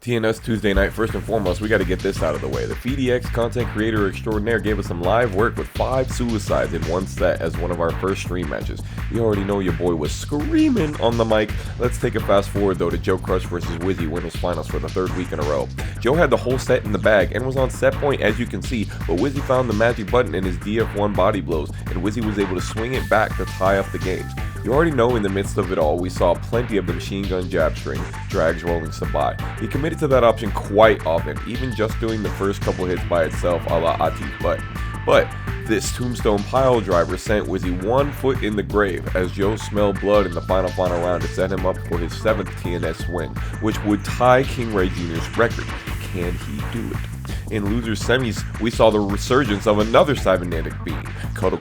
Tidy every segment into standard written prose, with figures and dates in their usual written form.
TNS Tuesday night, first and foremost, we got to get this out of the way. The FDX content creator extraordinaire gave us some live work with 5 suicides in one set as one of our first stream matches. You already know your boy was screaming on the mic. Let's take a fast forward though to Joe Crush versus Wizzy winners finals for the 3rd week in a row. Joe had the whole set in the bag and was on set point as you can see, but Wizzy found the magic button in his DF1 body blows and Wizzy was able to swing it back to tie up the games. You already know in the midst of it all, we saw plenty of the machine gun jab string, drags rolling some by. He committed to that option quite often, even just doing the first couple hits by itself a la Ati, but this tombstone pile driver sent Wizzy 1 foot in the grave as Joe smelled blood in the final round to set him up for his 7th TNS win, which would tie King Ray Jr.'s record. Can he do it? In losers semis, we saw the resurgence of another cybernetic being, Cuddle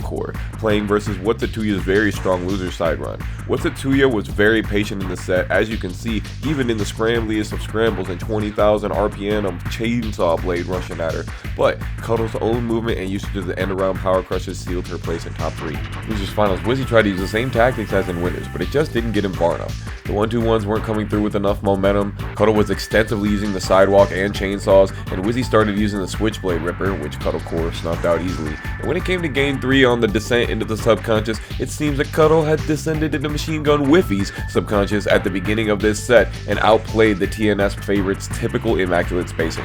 playing versus Whatzittooya's very strong loser side run. Whatzittooya was very patient in the set, as you can see, even in the scrambliest of scrambles and 20,000 RPM of chainsaw blade rushing at her. But Cuddle's own movement and usage of the end around power crushes sealed her place in top 3. Losers finals, Wizzy tried to use the same tactics as in winners, but it just didn't get him far enough. The 1-2-1s weren't coming through with enough momentum. Cuddle was extensively using the sidewalk and chainsaws, and Wizzy started using the switchblade ripper, which Cuddle snuffed out easily. And when it came to game 3 on the descent into the subconscious, it seems that Cuddle had descended into Machinegunwizzy's subconscious at the beginning of this set and outplayed the TNS favorites' typical immaculate spacing.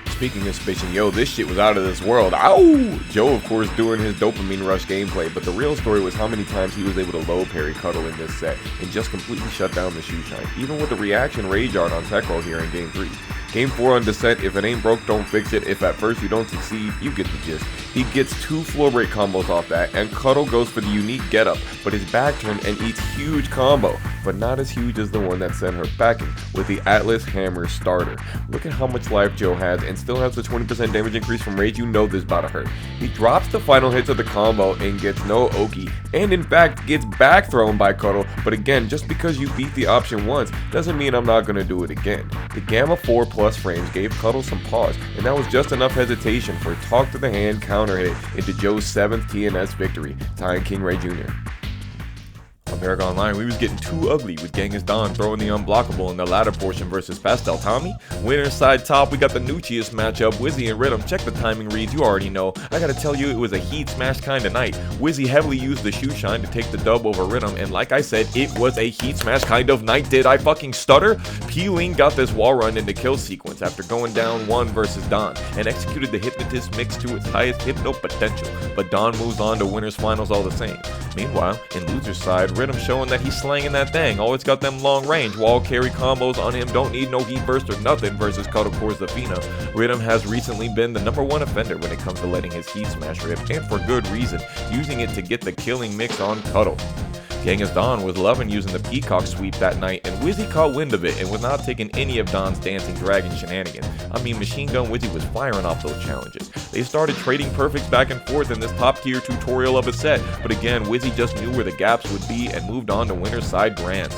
Speaking of spacing, yo, this shit was out of this world. Ow! Joe, of course, doing his dopamine rush gameplay, but the real story was how many times he was able to low parry Cuddle in this set and just completely shut down the shoe shine, even with the reaction rage art on tech roll here in game 3. Game 4 on Descent, if it ain't broke, don't fix it. If at first you don't succeed, you get the gist. He gets 2 floor break combos off that, and Cuddle goes for the unique getup, but his back turn and eats huge combo, but not as huge as the one that sent her packing with the Atlas Hammer starter. Look at how much life Joe has and still has the 20% damage increase from rage. You know this about to hurt. He drops the final hits of the combo and gets no Oki, and in fact gets back thrown by Cuddle, but again, just because you beat the option once doesn't mean I'm not going to do it again. The Gamma 4 plus frames gave Cuddle some pause, and that was just enough hesitation for a talk to the hand counter hit into Joe's 7th TNS victory, tying King Ray Jr. On Paragonline, we was getting too ugly with Genghis Don throwing the unblockable in the latter portion versus Pastel Tommy. Winner's side top, we got the noochiest matchup, Wizzy and Rhythm. Check the timing reads, you already know. I gotta tell you, it was a heat smash kind of night. Wizzy heavily used the shoe shine to take the dub over Rhythm, and like I said, it was a heat smash kind of night. Did I fucking stutter? Pling got this wall run into kill sequence after going down 1 versus Don, and executed the Hypnotist mix to its highest hypno potential, but Don moves on to winners finals all the same. Meanwhile, in loser's side, Rhythm showing that he's slanging that thing, always got them long range, wall carry combos on him, don't need no heat burst or nothing versus Cuddle Zafina. Rhythm has recently been the #1 offender when it comes to letting his heat smash rip, and for good reason, using it to get the killing mix on Cuddle. Genghis Don was loving using the Peacock sweep that night, and Wizzy caught wind of it and was not taking any of Don's dancing dragon shenanigans. I mean, Machinegunwizzy was firing off those challenges. They started trading perfects back and forth in this top tier tutorial of a set, but again, Wizzy just knew where the gaps would be and moved on to winner's side grands.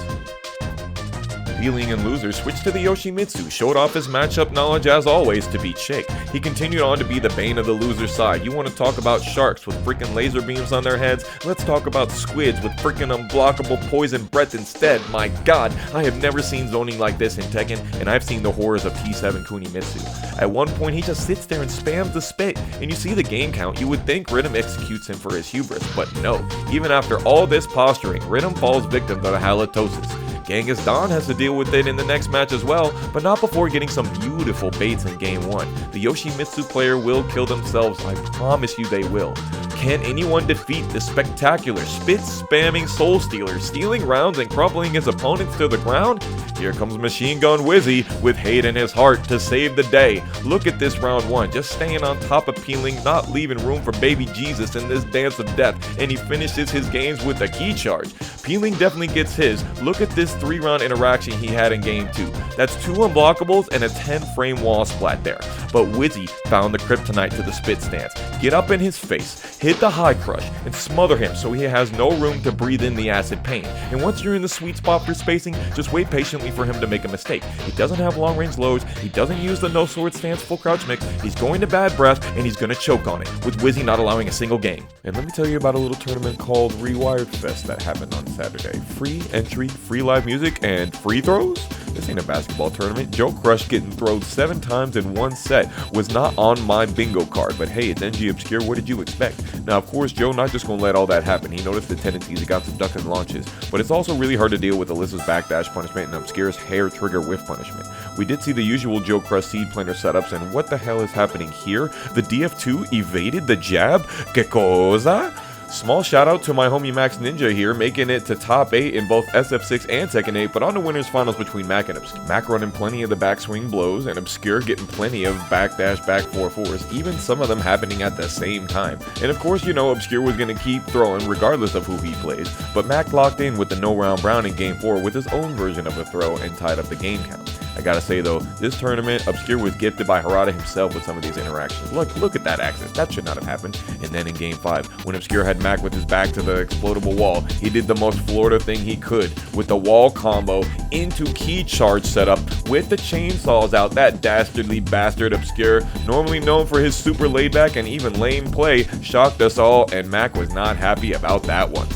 Healing and losers switched to the Yoshimitsu, showed off his matchup knowledge as always to beat Shake. He continued on to be the bane of the loser side. You want to talk about sharks with freaking laser beams on their heads? Let's talk about squids with freaking unblockable poison breath instead. My god, I have never seen zoning like this in Tekken, and I've seen the horrors of T7 Kunimitsu. At one point he just sits there and spams the spit, and you see the game count, you would think Rhythm executes him for his hubris, but no. Even after all this posturing, Rhythm falls victim to the halitosis. Genghis Don has to deal with it in the next match as well, but not before getting some beautiful baits in game 1. The Yoshimitsu player will kill themselves, I promise you they will. Can anyone defeat the spectacular, spit-spamming Soul Stealer, stealing rounds and crumpling his opponents to the ground? Here comes Machinegunwizzy with hate in his heart to save the day. Look at this round 1, just staying on top of Pling, not leaving room for baby Jesus in this dance of death, and he finishes his games with a key charge. Pling definitely gets his. Look at this 3-round interaction he had in game 2. That's 2 unblockables and a 10-frame wall splat there. but Wizzy found the kryptonite to the spit stance. Get up in his face, hit the high crush, and smother him so he has no room to breathe in the acid pain. And once you're in the sweet spot for spacing, just wait patiently for him to make a mistake. He doesn't have long range lows, he doesn't use the no sword stance full crouch mix, he's going to bad breath, and he's gonna choke on it, with Wizzy not allowing a single game. And let me tell you about a little tournament called Rewiredfest that happened on Saturday. Free entry, free live music, and free throws? This ain't a basketball tournament. Joe Crush getting thrown 7 times in one set was not on my bingo card, but hey, it's NG Obscure, what did you expect? Now, of course, Joe not just gonna let all that happen. He noticed the tendencies, he got some duck and launches, but it's also really hard to deal with Alyssa's backdash punishment and Obscure's hair trigger whiff punishment. We did see the usual Joe Crush seed planter setups, and what the hell is happening here? The DF2 evaded the jab? Que cosa? Small shout out to my homie Max Ninja here, making it to top 8 in both SF6 and Tekken 8, but on the winners finals between Mac and Obscure. Mac running plenty of the backswing blows, and Obscure getting plenty of backdash back 4-4s, even some of them happening at the same time. And of course, you know Obscure was going to keep throwing regardless of who he plays, but Mac locked in with the no round brown in game 4 with his own version of a throw and tied up the game count. I gotta say though, this tournament, Obscure was gifted by Harada himself with some of these interactions. Look at that access, that should not have happened. And then in game 5, when Obscure had Mac with his back to the explodable wall, he did the most Florida thing he could with the wall combo into key charge setup with the chainsaws out. That dastardly bastard Obscure, normally known for his super laid back and even lame play, shocked us all, and Mac was not happy about that one.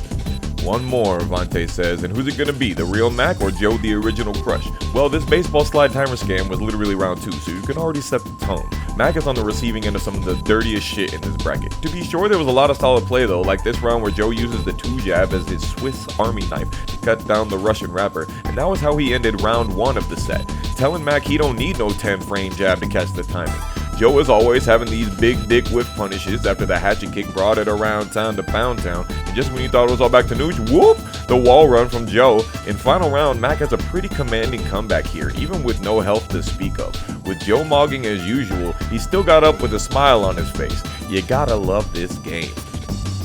One more, Vante says, and who's it gonna be, the real Mac or Joe the original Crush? Well, this baseball slide timer scam was literally round 2, so you can already set the tone. Mac is on the receiving end of some of the dirtiest shit in this bracket. To be sure, there was a lot of solid play though, like this round where Joe uses the 2 jab as his Swiss Army knife to cut down the Russian rapper, and that was how he ended round 1 of the set, telling Mac he don't need no 10 frame jab to catch the timing. Joe is always having these big dick whiff punishes after the hatchet kick brought it around town to Pound Town, and just when you thought it was all back to nooch, whoop, the wall run from Joe. In final round, Mac has a pretty commanding comeback here, even with no health to speak of. With Joe mogging as usual, he still got up with a smile on his face. You gotta love this game.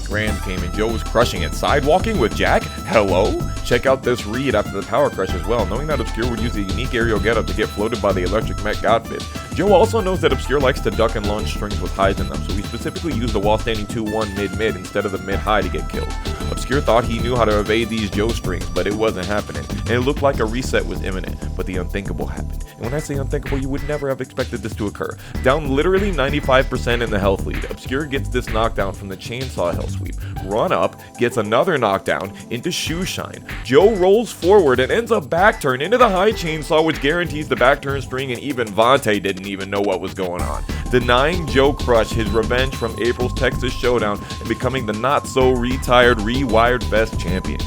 Grand came and Joe was crushing it. Sidewalking with Jack? Hello? Check out this read after the power crush as well, knowing that Obscure would use a unique aerial getup to get floated by the electric Met Godfist. Joe also knows that Obscure likes to duck and launch strings with highs in them, so he specifically used the wall standing 2-1 mid-mid instead of the mid-high to get killed. Obscure thought he knew how to evade these Joe strings, but it wasn't happening, and it looked like a reset was imminent, but the unthinkable happened. And when I say unthinkable, you would never have expected this to occur. Down literally 95% in the health lead, Obscure gets this knockdown from the chainsaw hell sweep. Run up, gets another knockdown into shoe shine. Joe rolls forward and ends up back turn into the high chainsaw, which guarantees the back turn string, and even Vante didn't even know what was going on, denying Joe Crush his revenge from April's Texas Showdown and becoming the not so retired Rewiredfest champion.